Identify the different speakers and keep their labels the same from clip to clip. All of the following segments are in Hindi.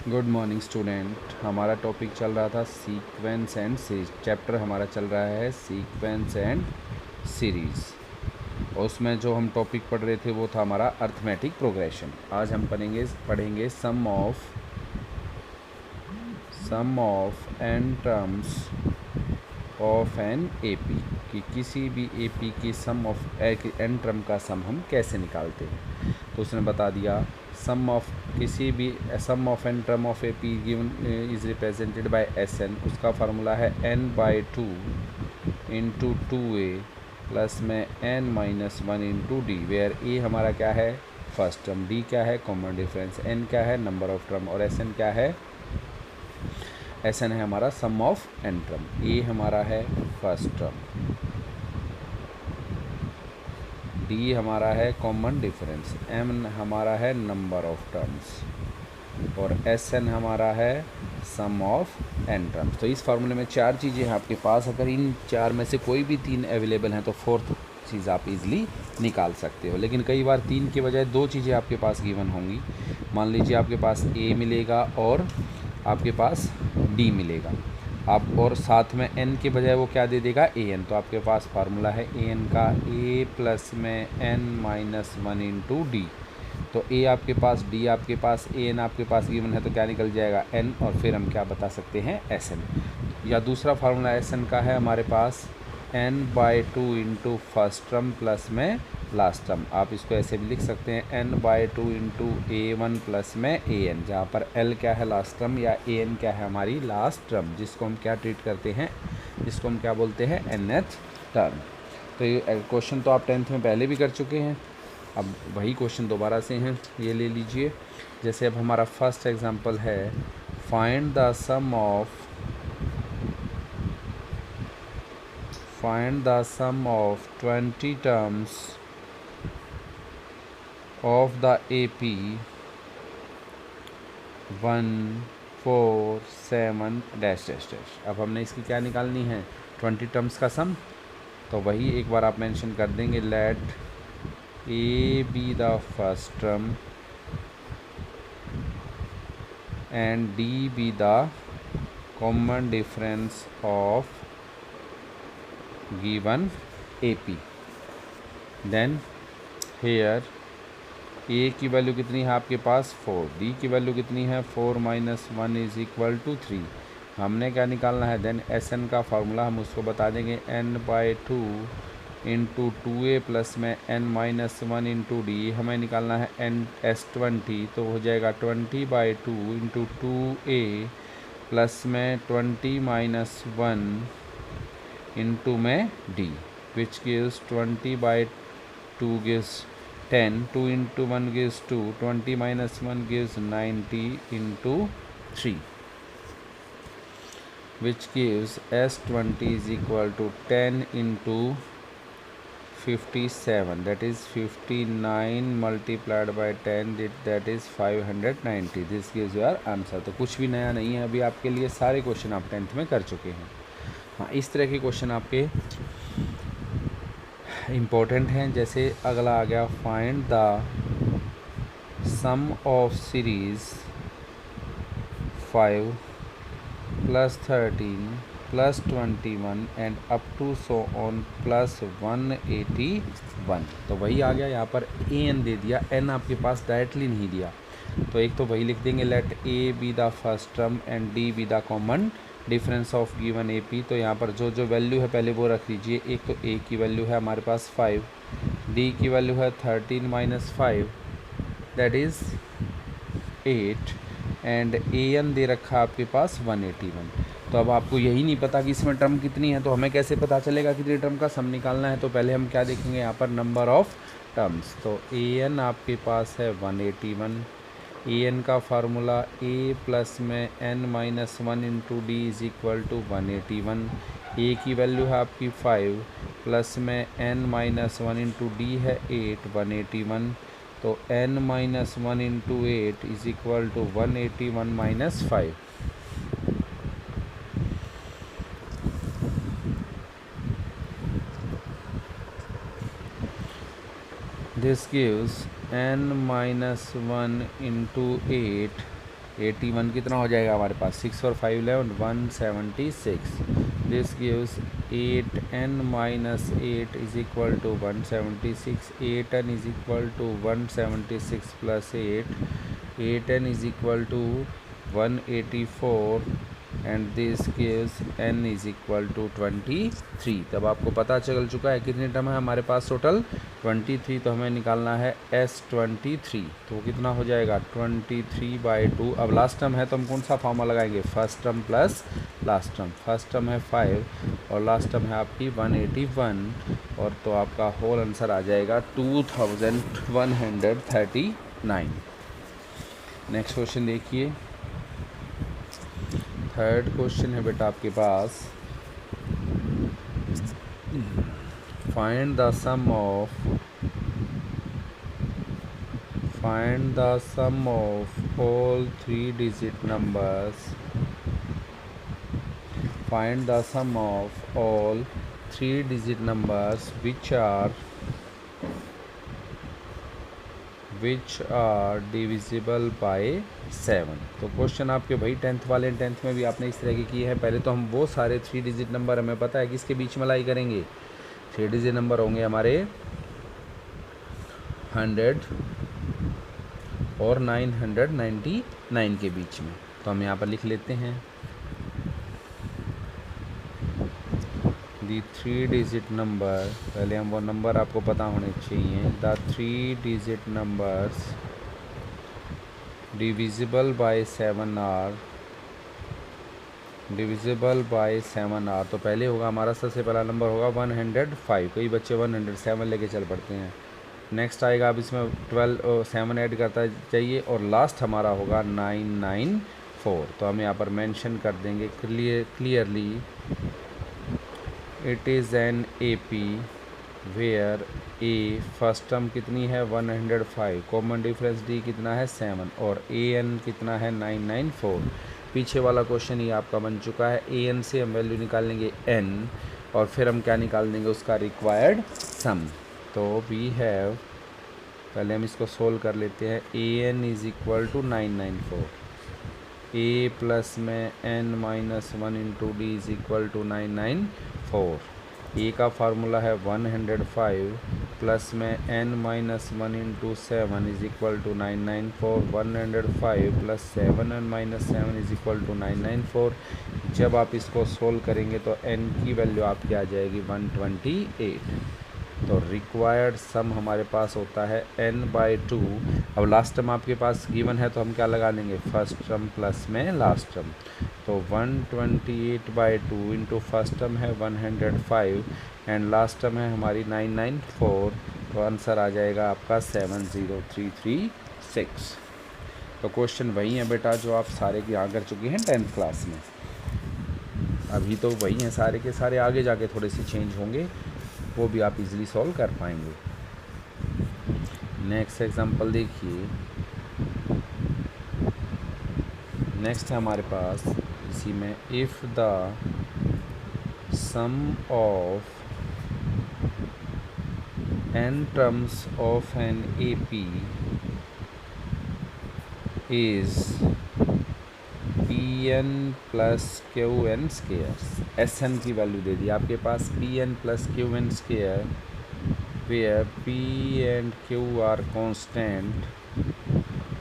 Speaker 1: Good morning student. हमारा टॉपिक चल रहा था सीक्वेंस एंड सीरीज। चैप्टर हमारा चल रहा है सीक्वेंस एंड सीरीज। और उसमें जो हम टॉपिक पढ़ रहे थे वो था हमारा अर्थमेटिक प्रोग्रेशन। आज हम पढ़ेंगे sum of n terms of an AP, कि किसी भी एपी की सम ऑफ एन टर्म का सम हम कैसे निकालते हैं। तो उसने बता दिया sum of n term of A P given is represented by S n. उसका फार्मूला है n by two into two A plus में n minus one into d, where a हमारा क्या है, फर्स्ट टर्म, डी क्या है, कॉमन डिफरेंस, n क्या है, नंबर ऑफ टर्म, और एस एन क्या है, एस एन है हमारा सम ऑफ एन टर्म। ए हमारा है फर्स्ट टर्म, डी हमारा है कॉमन डिफरेंस, एम हमारा है नंबर ऑफ टर्म्स, और एस एन हमारा है सम ऑफ एन टर्म्स। तो इस फार्मूले में चार चीज़ें हैं आपके पास। अगर इन चार में से कोई भी तीन अवेलेबल हैं तो फोर्थ चीज़ आप इजीली निकाल सकते हो। लेकिन कई बार तीन के बजाय दो चीज़ें आपके पास गिवन होंगी। मान लीजिए आपके पास ए मिलेगा और आपके पास डी मिलेगा, आप और साथ में n के बजाय वो क्या दे देगा, ए एन। तो आपके पास फार्मूला है ए एन का, ए प्लस में n minus one into D. तो ए आपके पास, डी आपके पास, ए एन आपके पास गिवन है, तो क्या निकल जाएगा n, और फिर हम क्या बता सकते हैं, एस एन। या दूसरा फार्मूला एस एन का है हमारे पास n by two into first term plus में लास्ट टर्म। आप इसको ऐसे भी लिख सकते हैं n by two into A one plus में ए एन, जहाँ पर l क्या है लास्ट टर्म या ए एन क्या है हमारी लास्ट टर्म, जिसको हम क्या ट्रीट करते हैं, जिसको हम क्या बोलते हैं, nth टर्म। तो ये क्वेश्चन तो आप 10th में पहले भी कर चुके हैं, अब वही क्वेश्चन दोबारा से हैं, ये ले लीजिए। जैसे अब हमारा फर्स्ट एग्जांपल है, find the sum of 20 terms of the AP 1 4 7 dash dash dash. अब हमने इसकी क्या निकालनी है, 20 टर्म्स का सम। तो वही एक बार आप मेंशन कर देंगे, let A be the first term and D be the common difference of given AP। Then here a की वैल्यू कितनी है आपके पास, 4, डी की वैल्यू कितनी है, 4 minus one is equal to 3। हमने क्या निकालना है, देन एस एन का फार्मूला हम उसको बता देंगे, n by two into two A plus में n minus one into D. हमें निकालना है S20, तो हो जाएगा 20 by two into two A plus में 20 माइनस वन इंटू में D, which gives 20 by two gives 10, 2 into 1 gives 2, 20 minus 1 gives 90 into 3, which gives S20 is equal to 10 into 57, that is 59 multiplied by 10, that is 590. This gives your answer। तो कुछ भी नया नहीं है अभी आपके लिए, सारे क्वेश्चन आप 10th में कर चुके हैं। हाँ, इस तरह के क्वेश्चन आपके इम्पोर्टेंट हैं। जैसे अगला आ गया, find the sum of series 5 plus 13 plus 21 and up to so on plus 181। तो वही आ गया, यहाँ पर ए एन दे दिया, एन आपके पास डायरेक्टली नहीं दिया, तो एक तो वही लिख देंगे, let A be the first term and D be the common difference of given A P. तो यहाँ पर जो जो वैल्यू है पहले वो रख लीजिए। एक तो ए की वैल्यू है हमारे पास 5, डी की वैल्यू है 13 minus 5 that is 8, and a n दे रखा आपके पास 181। तो अब आपको यही नहीं पता कि इसमें टर्म कितनी है, तो हमें कैसे पता चलेगा कितनी टर्म का सम निकालना है। तो पहले हम क्या देखेंगे, यहाँ पर नंबर ऑफ टर्म्स। तो ए एन आपके पास है 181, ए एन का फार्मूला ए प्लस में n minus one into D is equal to 181। A की वैल्यू है आपकी 5 प्लस में n minus one into D है 8, 181। तो n minus one into 8 is equal to 181 minus 5। This gives n minus 1 into 8 81 कितना हो जाएगा हमारे पास, 6 और 5 11 176. This gives 8n minus 8 is equal to 176. 8n is equal to 176 plus 8. 8n is equal to 184 and this gives n is equal to 23. तब आपको पता चल चुका है कितने टर्म है हमारे पास टोटल 23. तो हमें निकालना है S23. तो कितना हो जाएगा 23/2. अब लास्ट टर्म है तो हम कौन सा फॉर्मूला लगाएंगे, first term plus last term. First term है 5 और लास्ट टर्म है आपकी 181 और तो आपका होल आंसर आ जाएगा 2139. नेक्स्ट क्वेश्चन देखिए. थर्ड क्वेश्चन है बेटा आपके पास, find the sum of all 3 digit numbers. Find the sum of all 3 digit numbers which are divisible by 7. तो क्वेश्चन आपके भाई 10th वाले 10th में भी आपने इस तरह के किए हैं. पहले तो हम वो सारे 3 डिजिट नंबर हमें पता है किसके बीच में लाई करेंगे, 3 डिजिट नंबर होंगे हमारे 100 और 999 के बीच में. तो हम यहाँ पर लिख लेते हैं दी 3 डिजिट नंबर. पहले हम वो नंबर आपको पता होने चाहिए. The 3 digit numbers divisible by 7 are. तो पहले होगा हमारा सबसे पहला नंबर होगा 105. कई बच्चे 107 लेके चल पड़ते हैं. नेक्स्ट आएगा, अब इसमें 7 ऐड करता चाहिए और लास्ट हमारा होगा 994. तो हम यहाँ पर मेंशन कर देंगे clearly it is an AP where A first term कितनी है 105, कॉमन डिफरेंस D कितना है 7 और AN कितना है 994. पीछे वाला क्वेश्चन ही आपका बन चुका है. AN से हम वैल्यू निकाल लेंगे N और फिर हम क्या निकाल देंगे उसका रिक्वायर्ड सम. तो वी हैव, पहले हम इसको सोल्व कर लेते हैं. AN is equal to 994. A plus में N minus 1 into D is equal to 994. A का फार्मूला है 105 प्लस में N minus 1 into 7 is equal to 994. 105 plus 7 and minus 7 is equal to 994. जब आप इसको सोल्व करेंगे तो N की वैल्यू आपकी आ जाएगी 128. तो रिक्वायर्ड सम हमारे पास होता है n/2. अब लास्ट टर्म आपके पास गिवन है तो हम क्या लगा लेंगे, फर्स्ट टर्म प्लस में लास्ट टर्म. तो 128/2 इंटू फर्स्ट टर्म है 105 एंड लास्ट टर्म है हमारी 994. तो आंसर आ जाएगा आपका 70336. तो क्वेश्चन वही है बेटा जो आप सारे के यहाँ कर चुके हैं 10th क्लास में. अभी तो वही हैं सारे के सारे, आगे जाके थोड़े से चेंज होंगे, वो भी आप इजीली सॉल्व कर पाएंगे. नेक्स्ट एग्जांपल देखिए. नेक्स्ट है हमारे पास इसी में, if the sum of n terms of an AP is Pn plus QN squares. Sn की वैल्यू दे दी आपके पास Pn plus QN square where P and Q are constant.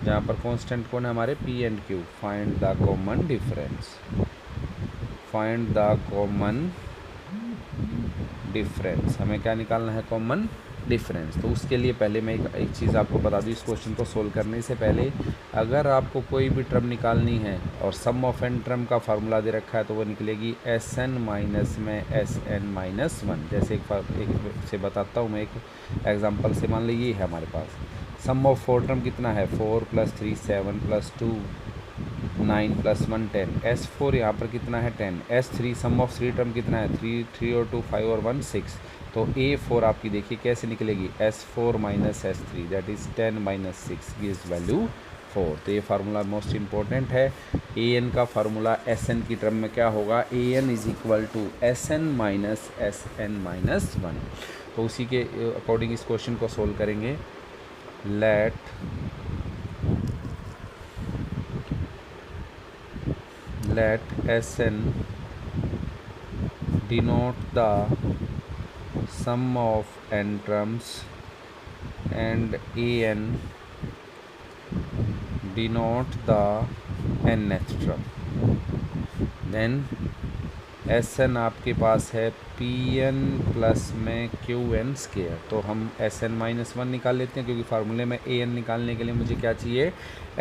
Speaker 1: जहाँ पर कॉन्स्टेंट कौन है हमारे P and Q. Find the common difference. Find the common difference. हमें क्या निकालना है, कॉमन डिफरेंस. तो उसके लिए पहले मैं एक चीज़ आपको बता दूँ. इस क्वेश्चन को सोल्व करने से पहले अगर आपको कोई भी टर्म निकालनी है और सम ऑफ एन टर्म का फार्मूला दे रखा है तो वो निकलेगी Sn माइनस में Sn माइनस 1. जैसे एक से बताता हूँ मैं एक एग्जांपल से. मान लीजिए है हमारे पास सम ऑफ 4 टर्म कितना है 4 + 3 7 + 2 9 + 1 10. S4 यहाँ पर कितना है 10. S3 सम ऑफ 3 टर्म कितना है 3 और 2 5 और 1 6. तो A4 आपकी देखिए कैसे निकलेगी S4 minus S3 that is 10 minus 6 gives value 4. तो ये फार्मूला मोस्ट इम्पोर्टेंट है. AN का फार्मूला SN की टर्म में क्या होगा, AN is equal to SN minus SN minus 1. तो उसी के अकॉर्डिंग इस क्वेश्चन को सोल्व करेंगे. Let let Sn denote the sum of n terms and An denote the nth term. Then Sn आपके पास है Pn प्लस में Qn स्केयर, तो हम Sn माइनस वन निकाल लेते हैं क्योंकि फार्मूले में An निकालने के लिए मुझे क्या चाहिए,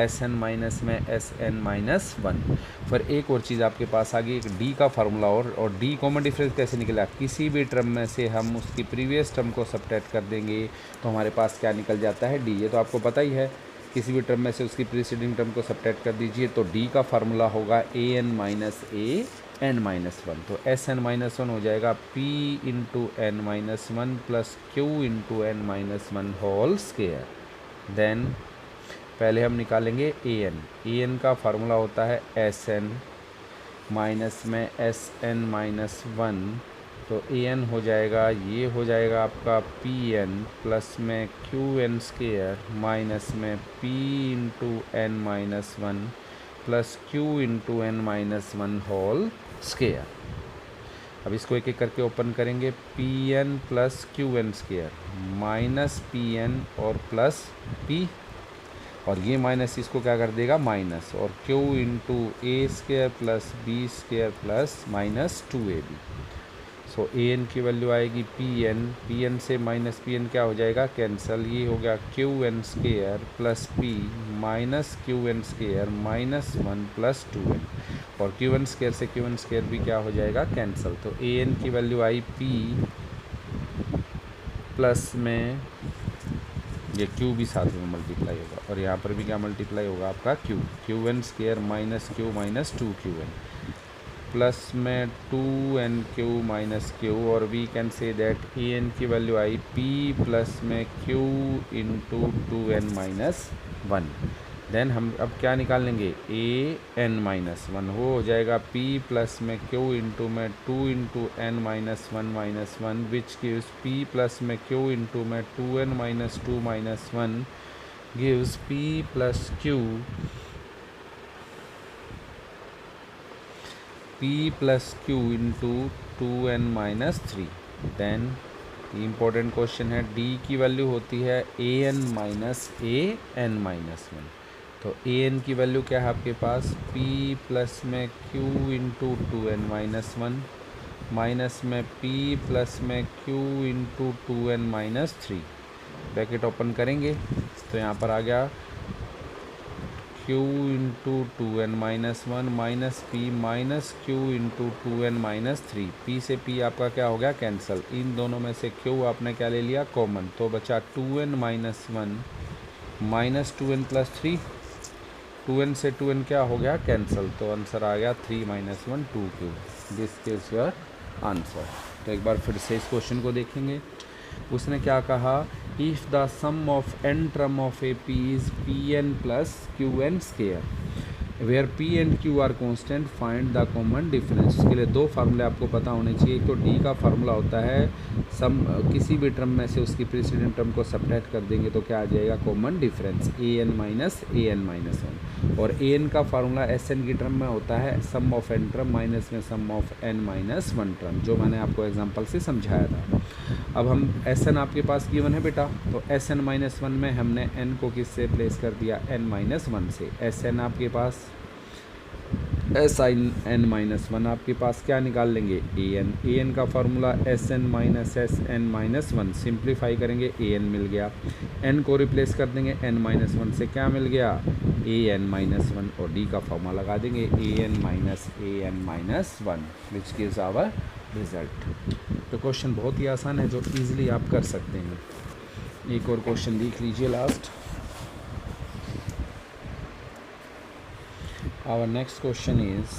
Speaker 1: Sn माइनस में Sn माइनस वन। फिर एक और चीज़ आपके पास आ गई, एक D का फार्मूला, और D कॉमन डिफरेंस कैसे निकला, किसी भी टर्म में से हम उसकी प्रीवियस टर्म को सबट्रैक्ट कर देंगे तो हमारे पास क्या निकल जाता है, D। ये तो आपको पता ही है, किसी भी टर्म में से उसकी प्रीसीडिंग टर्म को सबट्रैक्ट कर दीजिए तो D का फार्मूला होगा An minus An minus one. तो Sn माइनस वन हो जाएगा P into n minus one plus Q into n minus one whole square. Then पहले हम निकालेंगे An का फार्मूला होता है Sn माइनस में Sn माइनस वन, तो An हो जाएगा, ये हो जाएगा आपका Pn प्लस में Qn स्केयर माइनस में P into n minus one plus Q into n minus one whole square. अब इसको एक एक करके ओपन करेंगे, Pn plus Qn square minus Pn और प्लस P, और ये माइनस इसको क्या कर देगा माइनस, और Q into a square plus b square plus minus 2ab। So An की वैल्यू आएगी Pn से माइनस Pn क्या हो जाएगा कैंसल, ये हो गया Qn square plus P minus Qn square minus one plus 2n, और Qn स्केयर से Qn स्केयर भी क्या हो जाएगा कैंसल। तो An की वैल्यू आई P प्लस में ये Q भी साथ में मल्टीप्लाई होगा, और यहाँ पर भी क्या मल्टीप्लाई होगा आपका Qn square minus Q minus 2Qn plus में 2nq माइनस Q, और we can say that An की वैल्यू आई P प्लस में Q into 2n minus one. Then हम अब क्या निकालेंगे, An माइनस वन, वो हो जाएगा P प्लस में Q इंटू में 2 into n minus one which gives P plus में Q इंटू में 2n minus 2 minus one gives P plus Q P plus Q into 2n minus 3। Then important question है, D की वैल्यू होती है An minus An minus one, तो An की वैल्यू क्या है आपके पास, P प्लस में Q into 2n minus one minus में P प्लस में Q into 2n minus 3, bracket open करेंगे तो यहाँ पर आ गया Q into 2n minus one minus P minus Q into 2n minus 3, P से P आपका क्या हो गया कैंसिल, इन दोनों में से Q आपने क्या ले लिया कॉमन, तो बचा 2n minus one minus 2n plus 3, 2n से 2n क्या हो गया कैंसिल, तो आंसर आ गया 3 minus one 2Q। This is your answer. तो एक बार फिर से इस क्वेश्चन को देखेंगे, उसने क्या कहा, if the sum of n term of A P is Pn plus Qn square where P and Q are constant find the common difference. इसके लिए दो फार्मूले आपको पता होने चाहिए, एक तो D का फार्मूला होता है सम, किसी भी टर्म में से उसकी प्रीसीडेंट टर्म को सबट्रैक्ट कर देंगे तो क्या आ जाएगा common difference An minus one, और An का फार्मूला Sn की टर्म में होता है sum of n term minus में sum of n minus one term, जो मैंने आपको एग्जांपल से समझाया था। अब हम Sn आपके पास गिवन है बेटा, तो Sn माइनस वन में हमने n को किससे प्लेस कर दिया, n माइनस वन से। Sn आपके पास Sin माइनस वन आपके पास क्या निकाल लेंगे An का formula Sn minus Sn minus one, simplify करेंगे An मिल गया, n को रिप्लेस कर देंगे n माइनस वन से, क्या मिल गया An माइनस वन, और D का फार्मूला लगा देंगे An minus one which gives our result. तो क्वेश्चन बहुत ही आसान है जो इजीली आप कर सकते हैं। एक और क्वेश्चन देख लीजिए last. Our next question is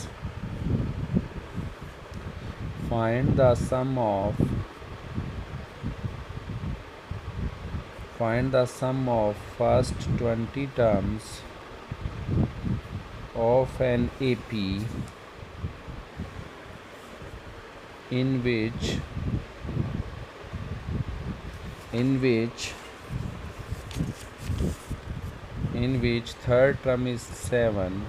Speaker 1: find the sum of first 20 terms of an AP in which third term is 7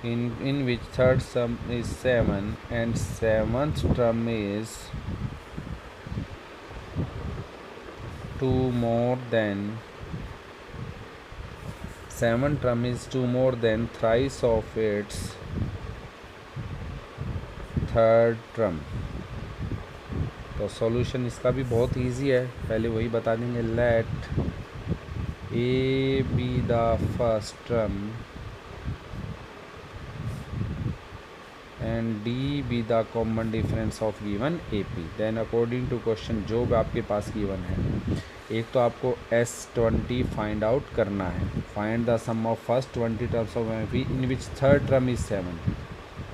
Speaker 1: in which third sum is 7 and seventh term is 2 more than thrice of its third term. तो सॉल्यूशन इसका भी बहुत इजी है, पहले वही बता देंगे। Let A be the first term and D be the common difference of given A P. Then according to question जो भी आपके पास गिवन है, एक तो आपको S20 फाइंड आउट करना है। Find the sum of first 20 terms of A P in which third term is 7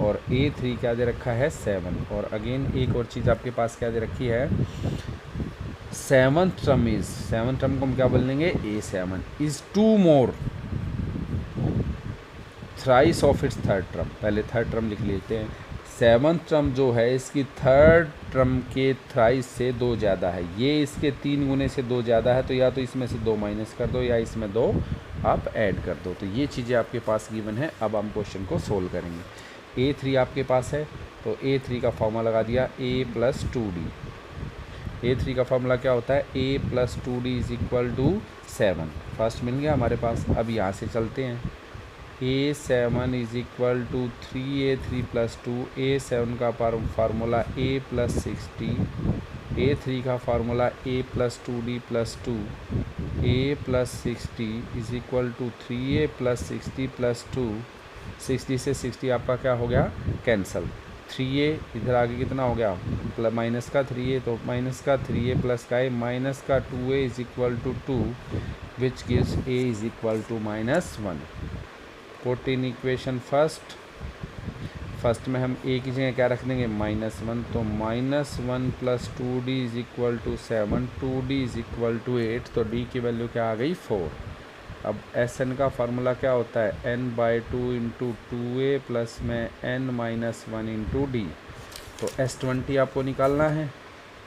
Speaker 1: और A3 क्या दे रखा है 7। और अगेन एक और चीज़ आपके पास क्या दे रखी है, सेवन्थ टर्म को हम क्या बोल देंगे A7 is 2 more thrice of its third term. पहले थर्ड टर्म लिख लेते हैं। सेवन्थ टर्म जो है इसकी थर्ड टर्म के थ्राइस से 2 ज़्यादा है, ये इसके 3 गुने से 2 ज़्यादा है, तो या तो इसमें से 2 माइनस कर दो या इसमें 2 आप ऐड कर दो। तो ये चीज़ें आपके पास गिवन है। अब हम क्वेश्चन को सोल्व करेंगे। A3 आपके पास है तो A3 का फॉर्मूला लगा दिया A + 2D। A3 का फॉर्मूला क्या होता है, A + 2D = 7। फर्स्ट मिल गया हमारे पास। अब यहाँ से चलते हैं। A7 = 3A3 + 2। A7 का फार्मूला A + 60। A3 का formula A + 2D + 2। A + 60 = 3A + 60 + 2। 60 से 60 आपका क्या हो गया, कैंसल। 3A इधर आगे कितना हो गया, माइनस का 3A, तो माइनस का 3A प्लस का A माइनस का 2A = 2 which gives A = -1। Put in equation first में हम A की जगह क्या रख देंगे -1, तो -1 + 2D = 7, 2D = 8, तो D की वैल्यू क्या आ गई 4। अब Sn का फार्मूला क्या होता है, n/2 × 2A प्लस में n-1 × D। तो S20 आपको निकालना है।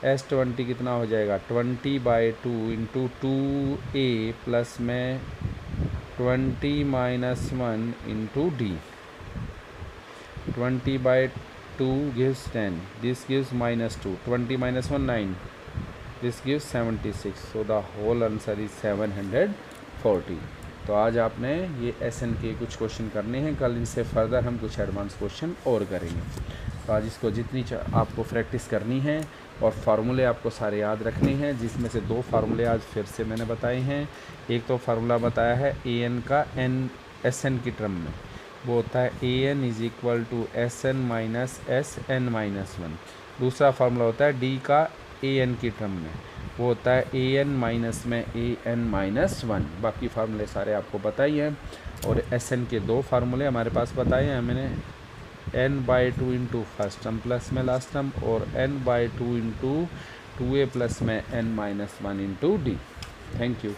Speaker 1: S20 कितना हो जाएगा, 20/2 × 2A प्लस में 20-1 × D। 20/2 gives 10, this gives -2, 20 - 1 9, this gives 76, so the whole answer is 740। तो आज आपने ये SN के कुछ क्वेश्चन करने हैं, कल इनसे फर्दर हम कुछ एडवांस क्वेश्चन और करेंगे। तो आज इसको जितनी आपको प्रैक्टिस करनी है और फार्मूले आपको सारे याद रखने हैं, जिसमें से 2 फार्मूले आज फिर से मैंने बताए हैं। एक तो फार्मूला बताया है AN का SN की टर्म में, वो होता है AN = SN - SN-1। दूसरा फार्मूला होता है D का AN की टर्म में, वो होता है AN माइनस में AN-1। बाकी फार्मूले सारे आपको पता ही हैं। और SN के 2 फार्मूले हमारे पास बताए हैं मैंने, n/2 × फर्स्ट टर्म प्लस में लास्ट टर्म और n/2 × 2A प्लस में n-1 × D। Thank you.